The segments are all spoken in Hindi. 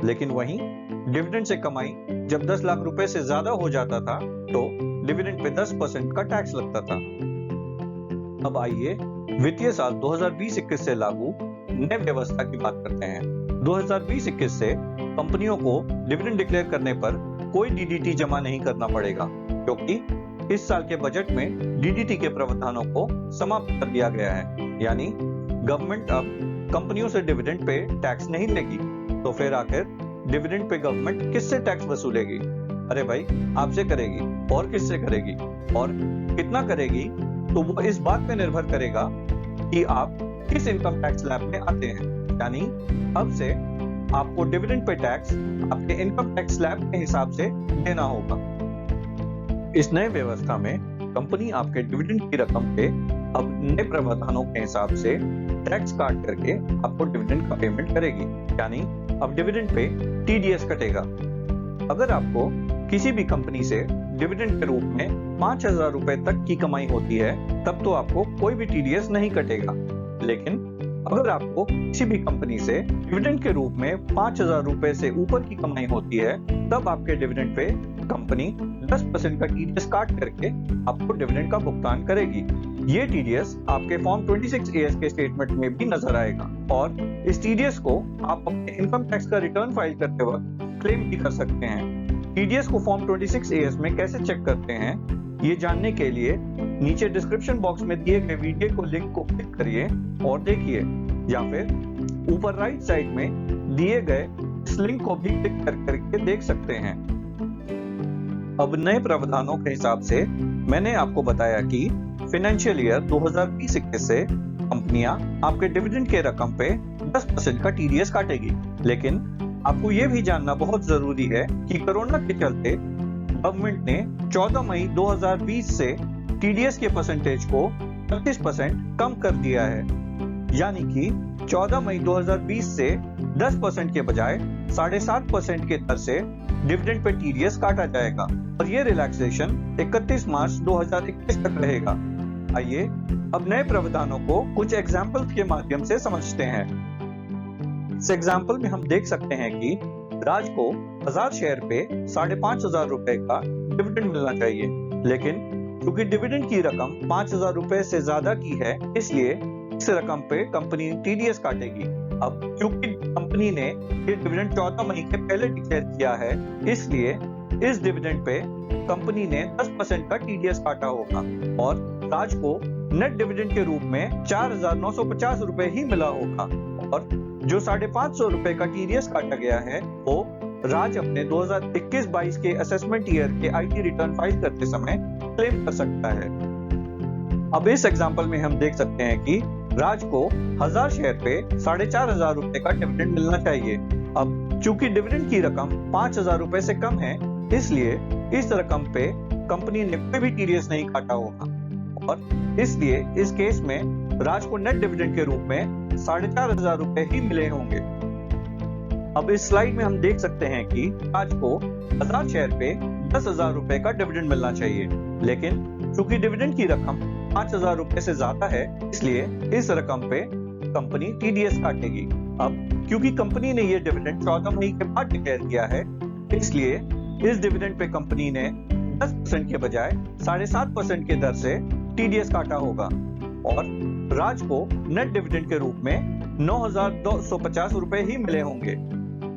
लेकिन वहीं डिविडेंड से कमाई जब 10 लाख रुपए से ज्यादा हो जाता था तो डिविडेंड पे 10% का टैक्स लगता था। अब आइए वित्तीय साल 2020-21 से लागू नई व्यवस्था की बात करते हैं। 2020-21 से कंपनियों को डिविडेंड डिक्लेयर करने पर कोई डीडीटी जमा नहीं करना पड़ेगा, क्योंकि इस साल के बजट में डीडीटी के प्रावधानों को समाप्त कर दिया गया है। यानी गवर्नमेंट अब कंपनियों से डिविडेंड पे टैक्स नहीं लेगी। तो फिर आखिर डिविडेंड पे गवर्नमेंट किससे टैक्स वसूलेगी? अरे भाई, आपसे करेगी। और किससे करेगी और कितना करेगी? तो वो इस बात पे निर्भर करेगा कि आप किस इनकम टैक्स स्लैब में आते हैं। यानी अब से आपको डिविडेंड पे टैक्स आपके इनकम टैक्स स्लैब के हिसाब से देना होगा। इस नए व्यवस्था में कंपनी आपके डिविडेंड की रकम पे अब नए प्रावधानों के हिसाब से टैक्स काट करके आपको डिविडेंड का पेमेंट करेगी। यानी अब डिविडेंड पे टीडीएस कटेगा। अगर आपको किसी भी कंपनी से डिविडेंड के रूप में 5,000 रुपए तक की कमाई होती है तब तो आपको कोई भी टीडीएस नहीं कटेगा। लेकिन अगर आपको किसी भी कंपनी से डिविडेंड के रूप में 5,000 रुपए से ऊपर की कमाई होती है तब आपके डिविडेंड पे कंपनी 10% का टीडीएस काट करके आपको डिविडेंड का भुगतान करेगी। ये टीडीएस आपके फॉर्म 26AS के स्टेटमेंट में भी नजर आएगा और इस टीडीएस को आप अपने इनकम टैक्स का रिटर्न फाइल करते वक्त क्लेम भी कर सकते हैं। टीडीएस को फॉर्म 26AS में कैसे चेक करते हैं, ये जानने के लिए नीचे डिस्क्रिप्शन बॉक्स में दिए गए वीडियो को लिंक को क्लिक करिए और देखिए, या फिर ऊपर राइट साइड में दिए गए इस लिंक को भी क्लिक करके देख सकते हैं। अब नए प्रावधानों के हिसाब से मैंने आपको बताया कि फाइनेंशियल ईयर 2020-21 से कंपनियां आपके डिविडेंड के रकम पे 10% का टीडीएस काटेगी। लेकिन आपको ये भी जानना बहुत जरूरी है कि कोरोना के चलते गवर्नमेंट ने 14 मई 2020 से टीडीएस के परसेंटेज को 25% कम कर दिया है। यानी कि 14 मई 2020 से 10% के बजाय 7.5% के दर से डिविडेंड पे टीडीएस काटा जाएगा और ये रिलैक्सेशन 31 मार्च 2021 तक रहेगा। आइए अब नए प्रावधानों को कुछ एग्जाम्पल्स के माध्यम से समझते हैं। इस एग्जाम्पल में हम देख सकते हैं कि राज को 1000 शेयर पे 5,500 रुपए का डिविडेंड मिलना चाहिए, लेकिन क्योंकि डिविडेंड की रकम 5,000 रुपए से ज्यादा की है इसलिए इस रकम पे कंपनी टीडीएस काटेगी। अब क्योंकि कंपनी ने ये डिविडेंड 14 मई के पहले डिक्लेयर किया है इसलिए इस डिविडेंड पे कंपनी ने 10% का टीडीएस काटा होगा और राज को नेट डिविडेंड के रूप में 4,950 रुपए ही मिला होगा और जो 550 रुपए का टीडीएस काटा गया है वो राज अपने 2021-22 के असेसमेंट ईयर के आईटी रिटर्न फाइल करते समय क्लेम कर सकता है। अब इस एग्जांपल में हम देख सकते हैं कि राज को 1000 शेयर पे 4,500 रुपए का डिविडेंड मिलना चाहिए। अब चूंकि डिविडेंड की रकम 5,000 रुपए से कम है इसलिए इस रकम पे कंपनी ने कोई भी टीडीएस नहीं काटा होगा और इसलिए इस केस में राज को नेट डिविडेंड के रूप में 4,500 रुपए ही मिले होंगे। अब इस स्लाइड में हम देख सकते हैं कि राज को 1000 शेयर पे 10,000 रुपए का डिविडेंड मिलना चाहिए, लेकिन चूंकि डिविडेंड की रकम 5,000 रुपए से ज्यादा है इसलिए इस रकम पे कंपनी टीडीएस काटेगी। अब क्योंकि कंपनी ने ये डिविडेंड 14 मई के बाद डिक्लेयर किया है इसलिए इस डिविडेंड पे कंपनी ने 10% के बजाय 7.5% के दर से टीडीएस काटा होगा और राज को नेट डिविडेंड के रूप में 9,250 रुपए ही मिले होंगे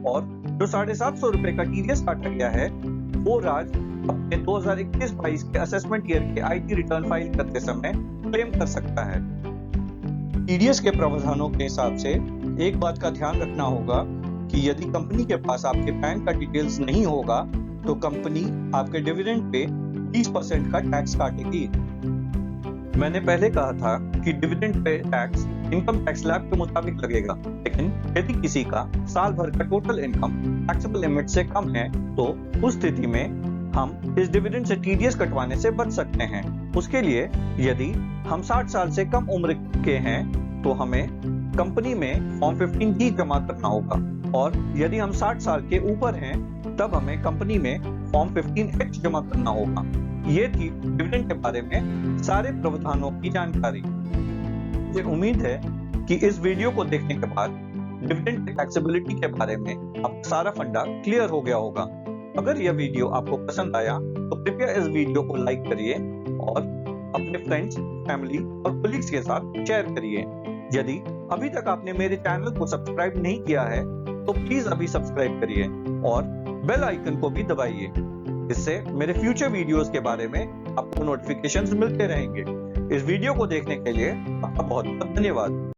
और जो 750 रुपए का टीडीएस काटा गया है वो राज अपने 2021-22 के असेसमेंट ईयर के आईटी रिटर्न फाइल करते समय क्लेम कर सकता है। टीडीएस के प्रावधानों के हिसाब से एक बात का ध्यान रखना होगा कि यदि कंपनी के पास आपके बैंक का डिटेल्स नहीं होगा तो कंपनी आपके डिविडेंड पे 30% का टैक्स काटेगी। मैंने पहले कहा था कि dividend pay tax income tax slab के मुताबिक लगेगा, लेकिन यदि किसी का साल भर का टोटल इनकम टैक्सेबल लिमिट से कम है तो उस स्थिति में हम इस डिविडेंड से टीडीएस कटवाने से बच सकते हैं। उसके लिए यदि हम 60 साल से कम उम्र के हैं तो हमें कंपनी में फॉर्म 15G जमा करना होगा और यदि हम 60 साल के ऊपर हैं तब हमें कंपनी में फॉर्म 15H जमा करना होगा। ये थी डिविडेंड के बारे में सारे प्रावधानों की जानकारी। मुझे उम्मीद है कि इस वीडियो को देखने के बाद डिविडेंड टैक्सेबिलिटी के बारे में आपको सारा फंडा क्लियर हो गया होगा। अगर यह वीडियो आपको पसंद आया तो कृपया इस वीडियो को लाइक करिए और अपने फ्रेंड्स, फैमिली और कोलीग्स के साथ शेयर करिए। यदि अभी तक आपने मेरे चैनल को सब्सक्राइब नहीं किया है तो प्लीज अभी सब्सक्राइब करिए और बेल आइकन को भी दबाइए। इससे मेरे फ्यूचर वीडियोस के बारे में आपको नोटिफिकेशंस मिलते रहेंगे। इस वीडियो को देखने के लिए आपका बहुत बहुत धन्यवाद।